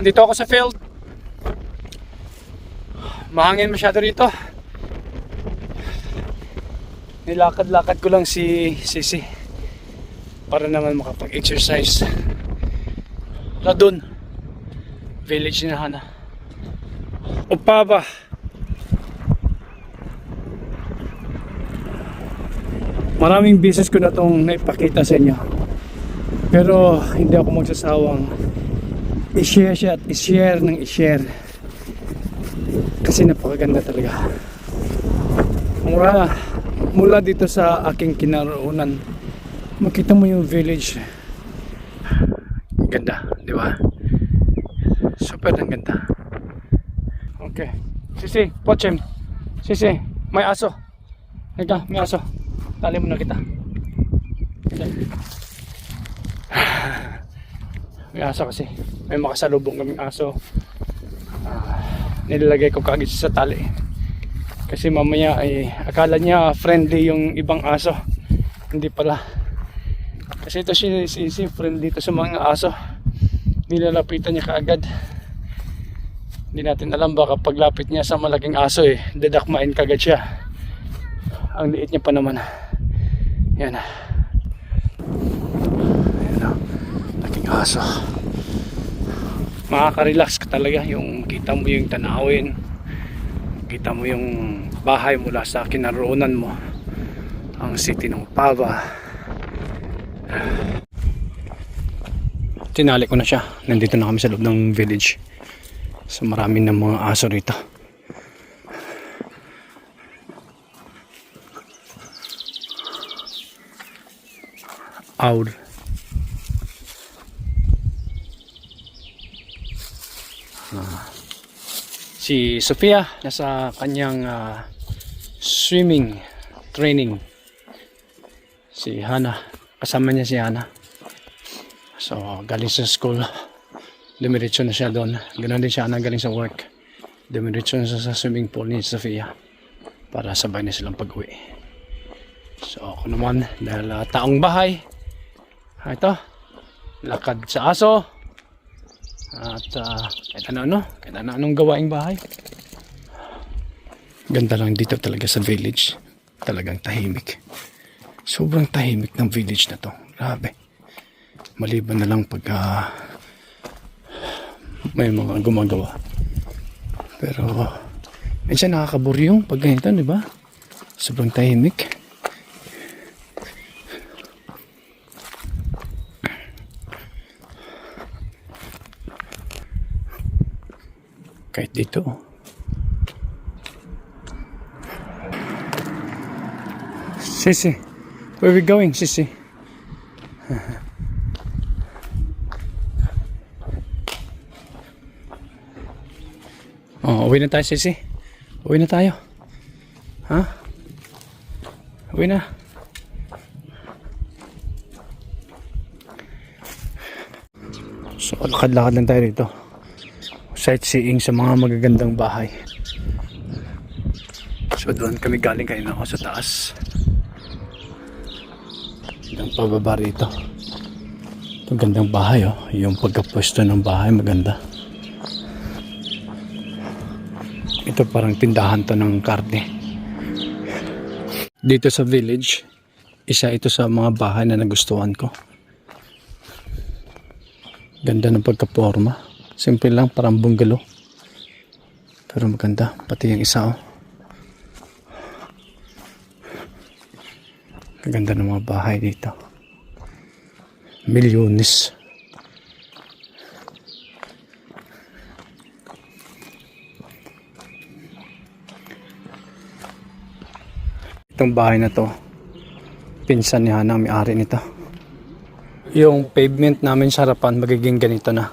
Nandito ako sa field. Mahangin masyado rito. Nilakad-lakad ko lang si Sisi para naman makapag-exercise. Ladun, village ni Hana. Opava. Maraming beses ko na itong naipakita sa inyo, pero hindi ako magsasawang i-share siya at i-share ng i-share kasi napakaganda talaga. Mula dito sa aking kinaroonan, makita mo yung village. Ganda, di ba? Super ang ganda. Okay, Sisi, Pochem. Sisi, may aso. Ika, may aso. Tali mo na kita. Okay. May aso kasi. May makasalubong kaming aso. Nilalagay ko kagad sa tali. Kasi mamaya ay akala niya friendly yung ibang aso. Hindi pala. Kasi ito si friendly ito sa mga aso. Nilalapitan niya kaagad. Hindi natin alam baka paglapit niya sa malaking aso dadakmain kagad siya. Ang liit niya pa naman. Yan. Ayan o. Laking aso. Makaka-relax ka talaga. Yung kita mo yung tanawin. Kita mo yung bahay mula sa kinaroonan mo. Ang city ng Opava. Tinali ko na siya. Nandito na kami sa loob ng village. So marami ng mga aso rito. Owl. Si Sofia nasa kanyang swimming training. Si Hana, kasama niya si Hana. So galing sa school, dumiretso na siya doon. Ganoon din siya galing sa work, dumiretso na siya sa swimming pool ni Sofia para sabay na silang pag-uwi. So ako naman dahil taong bahay, ito lakad sa aso at kahit ano-anong gawaing bahay. Ganda lang dito talaga sa village. Talagang tahimik. Sobrang tahimik ng village na to. Grabe. Maliban na lang pag may mga gumagawa. Pero minsan nakakaburyong pag ganito, di ba? Sobrang tahimik. Kahit dito. Sisi, where are we going, Sisi? Oh, uwi na tayo, Sisi. Uwi na tayo. Ha? Uwi na. So, lakad-lakad lang tayo dito. Sightseeing sa mga magagandang bahay. So doon kami galing kanina ako sa taas. Ang pababa rito. Magandang bahay yung pagkapwesto ng bahay maganda. Ito parang tindahan to ng karne. Dito sa village, isa ito sa mga bahay na nagustuhan ko. Ganda ng pagkaporma. Simple lang, parang bungalow. Pero maganda, pati yung isa Maganda ng mga bahay dito. Milyones. Itong bahay na to, pinsan ni Hana ang may-ari nito. Yung pavement namin sa harapan magiging ganito na.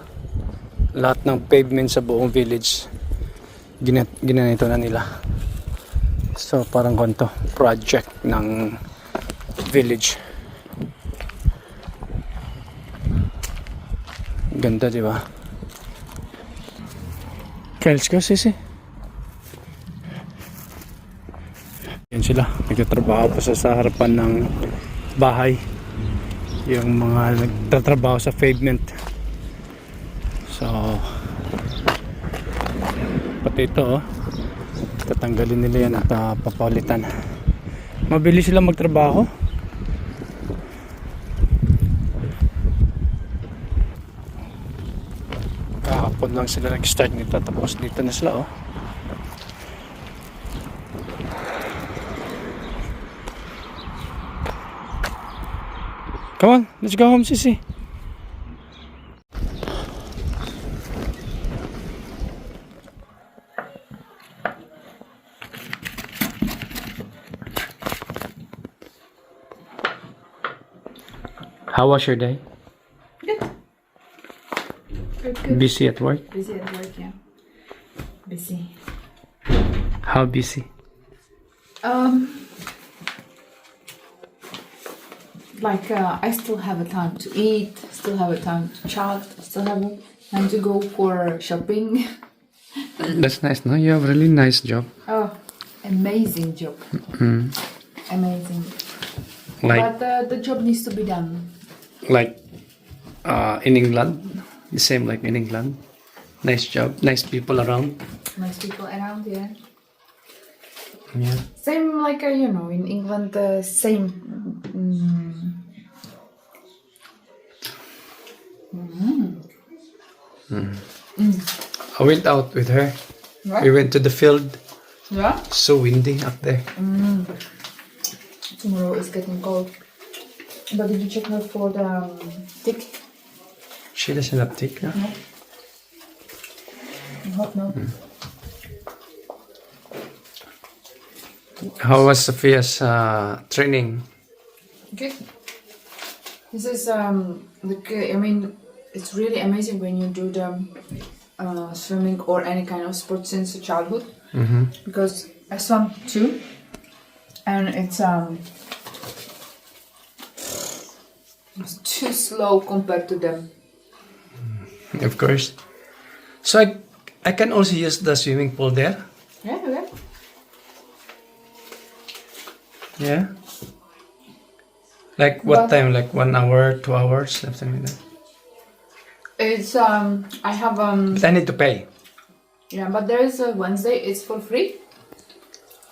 Lahat ng pavement sa buong village ginanito na nila. So parang ganito project ng village. Ganda, di ba? Okay, let's go, Sisi. Yan sila, nagtatrabaho pa sa harapan ng bahay. Yung mga nagtatrabaho sa pavement. So Pati ito, oh. Tatanggalin nila yan at papalitan. Mabilis silang magtrabaho. Kahapon lang sila nag-start nito, tapos dito na sila, oh. Come on, let's go home, Sissy. How was your day? Good. Good. Busy at work? Busy at work, yeah. Busy. How busy? I still have a time to eat, still have a time to chat, still have time to go for shopping. That's nice, no? You have a really nice job. Oh, amazing job. Amazing. Like, But the job needs to be done. like, in England, the same like in England. Nice job, nice people around. Nice people around, yeah. Yeah. Same like, in England, same. I went out with her. What? We went to the field. Yeah? So windy up there. Tomorrow is getting cold. But did you check her for the tick? She doesn't have tick, no? No. I hope not. How was Sophia's training? Good. This is it's really amazing when you do the swimming or any kind of sport since childhood. Because I swam too, and it's too slow compared to them. Of course. So I can also use the swimming pool there? Yeah, yeah. Yeah. Like what But- time? Like 1 hour, 2 hours, something like that. It's I have But I need to pay. yeah, but there is a Wednesday. It's for free,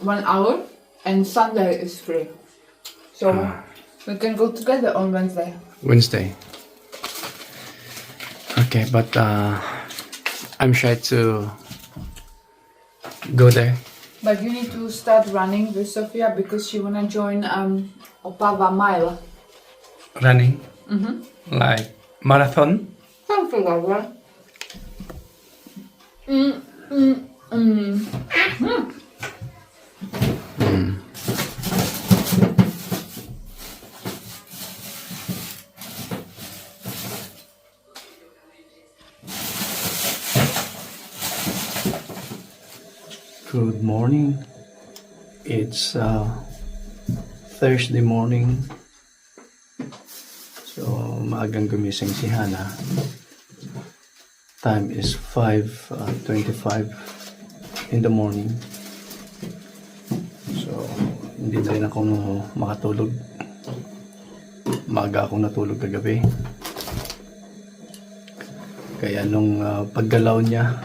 1 hour, and Sunday is free. So we can go together on Wednesday. Wednesday. Okay, but I'm shy to go there. But you need to start running with Sophia because she wanna join Opava Mile. Running. Like marathon. Something like that. Good morning. It's Thursday morning. So maagang gumising si Hana. Time is 5:25 in the morning. So hindi na rin ako makatulog. Maaga akong natulog kagabi. Kaya nung paggalaw niya,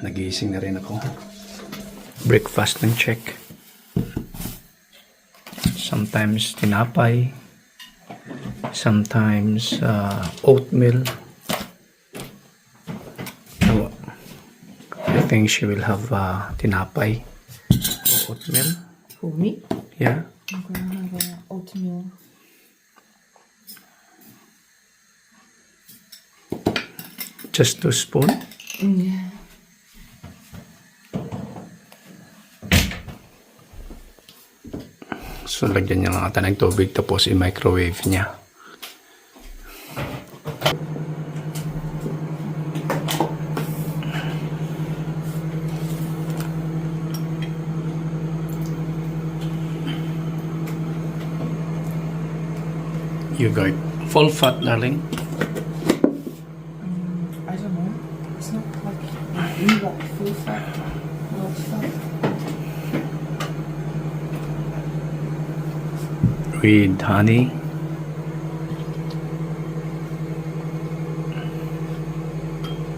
nagising na rin ako. Breakfast ng check. Sometimes tinapay. Sometimes oatmeal. So, I think she will have tinapay or oatmeal. For me, Yeah. I'm gonna have oatmeal. Just 2 spoon. Yeah. So, lagyan niya lang ata ng tubig tapos i-microwave niya. You got full fat, darling. I don't know. It's not like full fat. Not fat. With honey.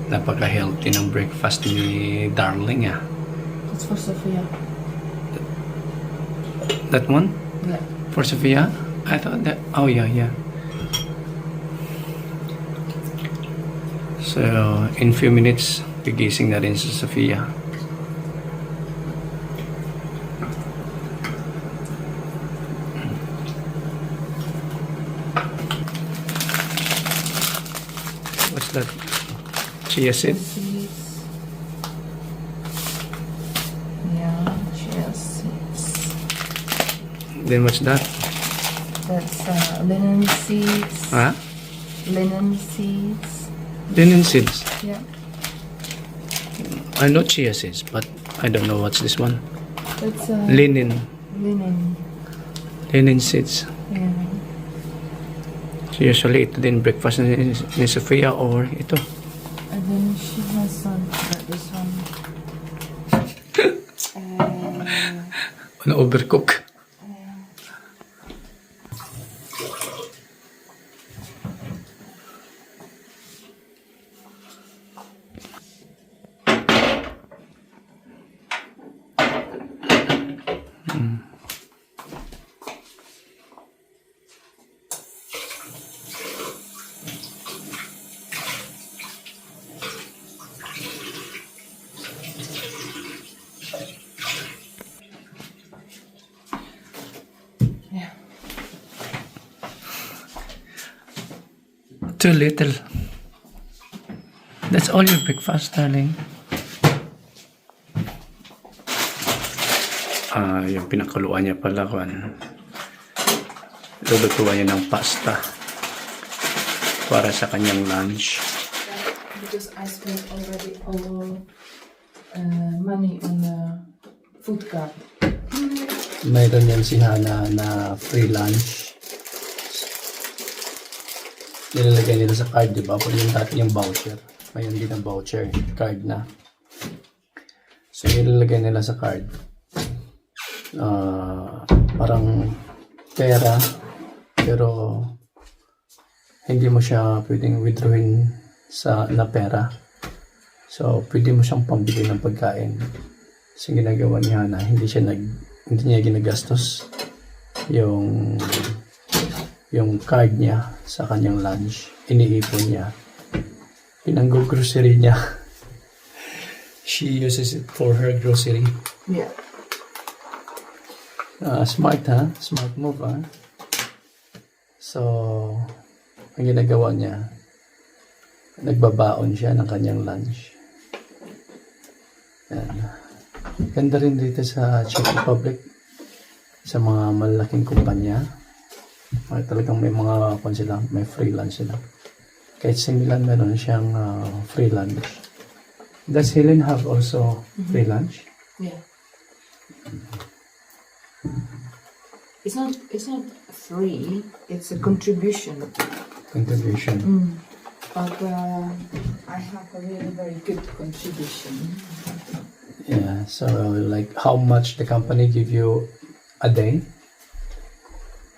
Napaka-healthy ng breakfast ni Darling ah. It's for Sophia. That one? Yeah. For Sophia? I thought that... Oh, yeah, yeah. So, in few minutes, gigising na rin si Sophia. What's that? Chia seed? Seeds. Yeah, chia seeds. Then what's that? That's linen seeds. Huh? Linen seeds. Linen seeds. Yeah. I know chia seeds, but I don't know what's this one. That's Linen. linen. Linen seeds. Yeah. So usually ito din breakfast ni Sophia or ito. And then she has some. This one. Overcook. Yeah. Too little. That's all your breakfast, darling. Yung pinakuluan niya pala kung lulutuan niya ng pasta para sa kanyang lunch. Because I spent already all money on the food card. Mayroon yan si Hana na free lunch. Nilalagay nila sa card, di ba? Kung yung dati yung voucher. Ngayon din ang voucher, card na. So nilalagay nila sa card. Parang pera, pero hindi mo siya pwedeng withdrawin na pera. So pwede mo siyang pambili ng pagkain. So ginagawa niya na hindi niya ginagastos yung card niya sa kanyang lunch. Iniipon niya. Pinang-grocery niya. She uses it for her grocery. Yeah. Smart ha? Smart move ha? So, ang ginagawa niya, nagbabaon siya ng kanyang lunch. Yan. Ganda rin dito sa Czech Republic, sa mga malaking kumpanya. Talagang may mga sila, may free lunch sila. Kahit sa Milan, meron siyang free lunch. Does Helen have also free lunch? Yeah. It's not free. It's a contribution. Contribution. But I have a really very good contribution. Yeah, so like how much the company give you a day?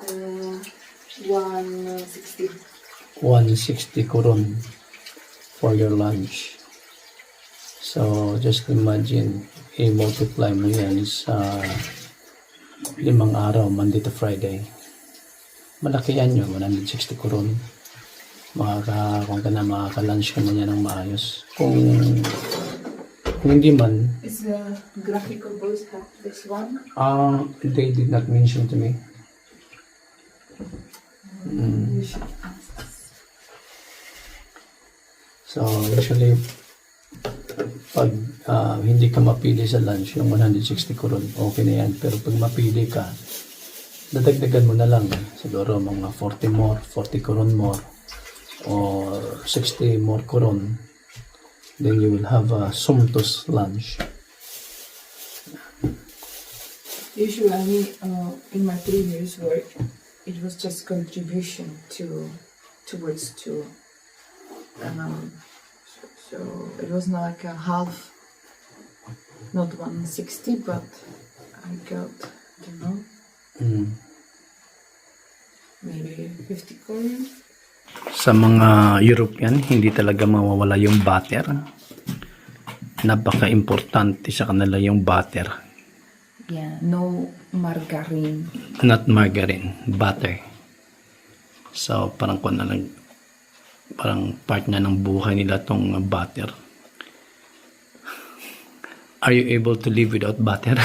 160. 160 koron for your lunch. So just imagine, i-multiply mo yan sa 5 araw, Monday to Friday. Malaki yan yun, 160 koron. Kung ka na makaka-lunch ka na niya ng maayos. Kung hindi man, Is the graphical boys have this one? they did not mention to me. You should ask. So usually, pag hindi ka mapili sa lunch, yung 160 koron, okay na yan. Pero pag mapili ka, dadagdagan mo na lang. Siguro mga 40 koron more, or 60 more koron. Then you will have a sumptuous lunch. Usually, in my previous work, it was just contribution towards so it was not like a half, not 160, but I got, I don't know, maybe 50 korean. Sa mga European, hindi talaga mawawala yung butter. Napaka-importante sa kanila yung butter. Yeah, no margarine. Not margarine, butter. So, parang kung na lang, parang part na ng buhay nila tong butter. Are you able to live without butter?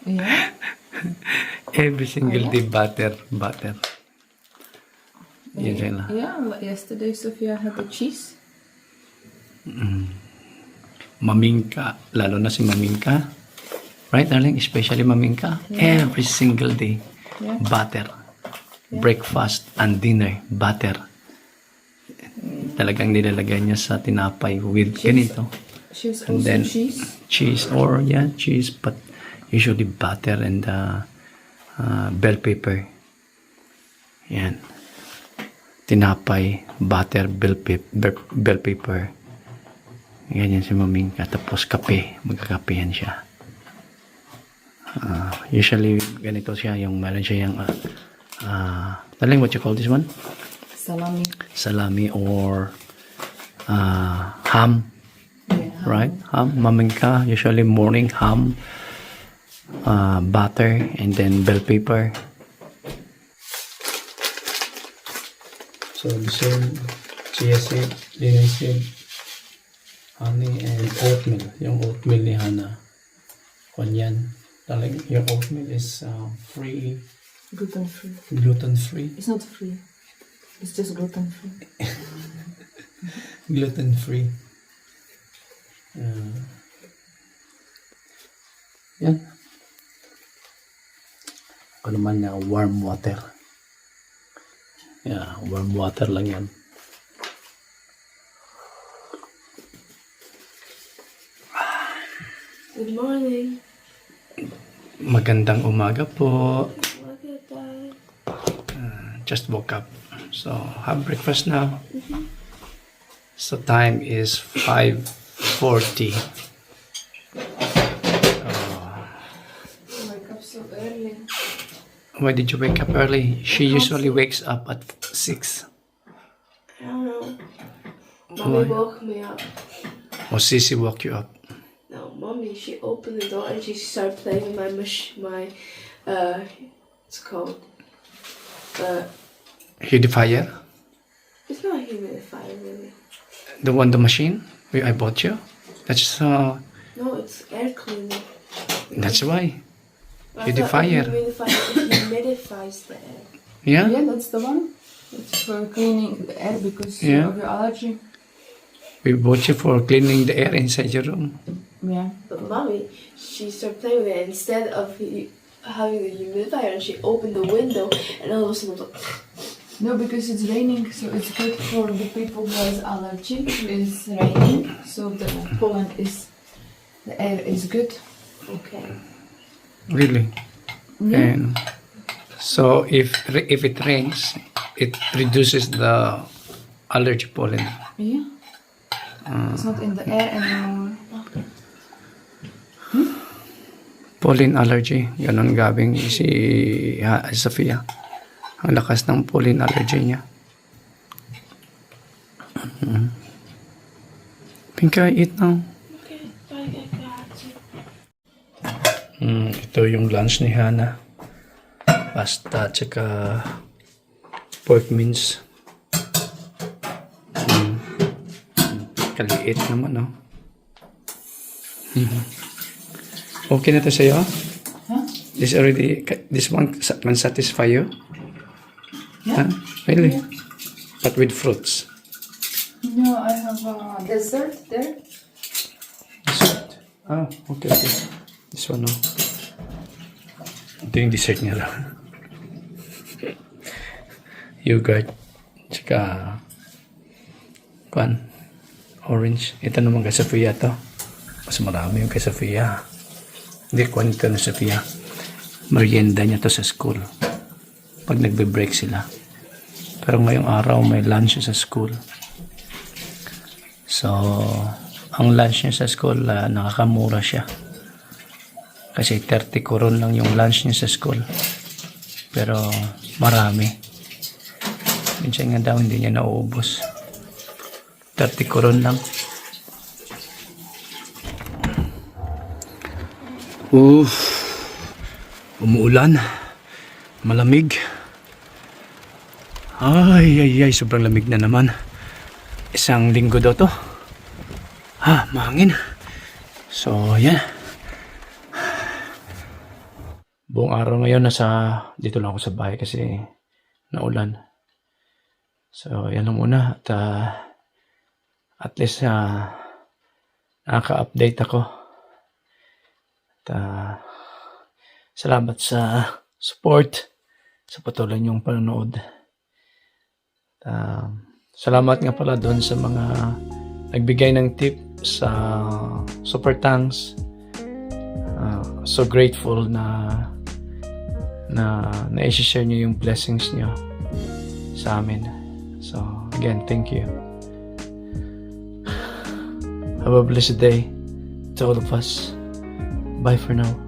Yeah. Every single day, butter. Yan sila. Yeah, yesterday Sophia had the cheese. Mamingka, lalo na si Mamingka. Right, darling? Especially Mamingka. Every single day, Yeah. butter. Breakfast and dinner, butter. Talagang nilalagay niya sa tinapay with ganito. She's And also then cheese. cheese, or cheese, but usually butter and bell pepper. Yan. Tinapay, butter, bell pepper. Ganyan si Mamingka. Tapos kape. Magkakape yan siya. Usually, ganito siya. Yung meron siya yung telling what you call this one? Salami. Salami or ham. Yeah. Right? Ham. Mamingka. Usually morning ham. Butter and then bell pepper. So the same chia seed, linen seed, honey, and oatmeal. Yung oatmeal ni Hana. Kanyan. Talagang yung oatmeal is free, Gluten free. gluten free. It's not free. It's just gluten free. Gluten free. Yan. Ako naman na warm water. Yeah, warm water lang yan. Good morning. Magandang umaga po. Look at that. Just woke up. So, have breakfast now. So, time is 5:40. Wake up so early. Why did you wake up early? She usually wakes up at 6. I don't know. Mommy woke me up. Or Sissy woke you up. No, Mommy, she opened the door and she started playing with it's called, Humidifier? it's not a humidifier really. The machine I bought you? That's No, it's air cleaner. that's why. I thought a Humidifier. Humidifier humidifies the air. Yeah? Yeah, that's the one. It's for cleaning the air because Yeah. of your allergy. We bought you for cleaning the air inside your room. Yeah. But Mommy, she started playing with it instead of having the humidifier, and she opened the window, and all of a sudden, it was like, No, because it's raining, so it's good for the people who has allergy. It's raining, so the pollen the air is good. okay. Really? Yeah. And so if it rains, it reduces the allergy pollen. Yeah. It's not in the air anymore. Pollen allergy. Ganon gabing si Sophia. Ang lakas ng pollen allergy niya. Pinka, eat now. Okay, bye, I got you. Ito yung lunch ni Hana. Pasta tsaka pork mince. Kaliit naman, no? Okay na to sa'yo? Huh? This one can satisfy you? Yeah. Huh? Really? But with fruits. No, I have a dessert there. Dessert. Oh, okay. This one, no? Ito yung dessert niya lang. Yogurt. Tsaka orange. Ito naman kay Sophia to. Mas marami yung kay Sophia. Hindi, ito na Sophia. Merienda niya to sa school. Pag nagbe-break sila. Pero ngayong araw may lunch sa school. So, ang lunch niya sa school, nakakamura siya. Kasi 30 koron lang yung lunch niya sa school. Pero marami. Minsan nga daw hindi niya nauubos. 30 koron lang. Umuulan. Malamig. Ay, sobrang lamig na naman. Isang linggo daw to. Mahangin. So, yan. Buong araw ngayon dito lang ako sa bahay kasi naulan. So, yan lang muna. At least nakaka-update ako. At salamat sa support, sa patuloy niyong panonood. Salamat nga pala doon sa mga nagbigay ng tip sa Super Thanks. So grateful na i-share niyo yung blessings niyo sa amin. So again, thank you. Have a blessed day to all of us. Bye for now.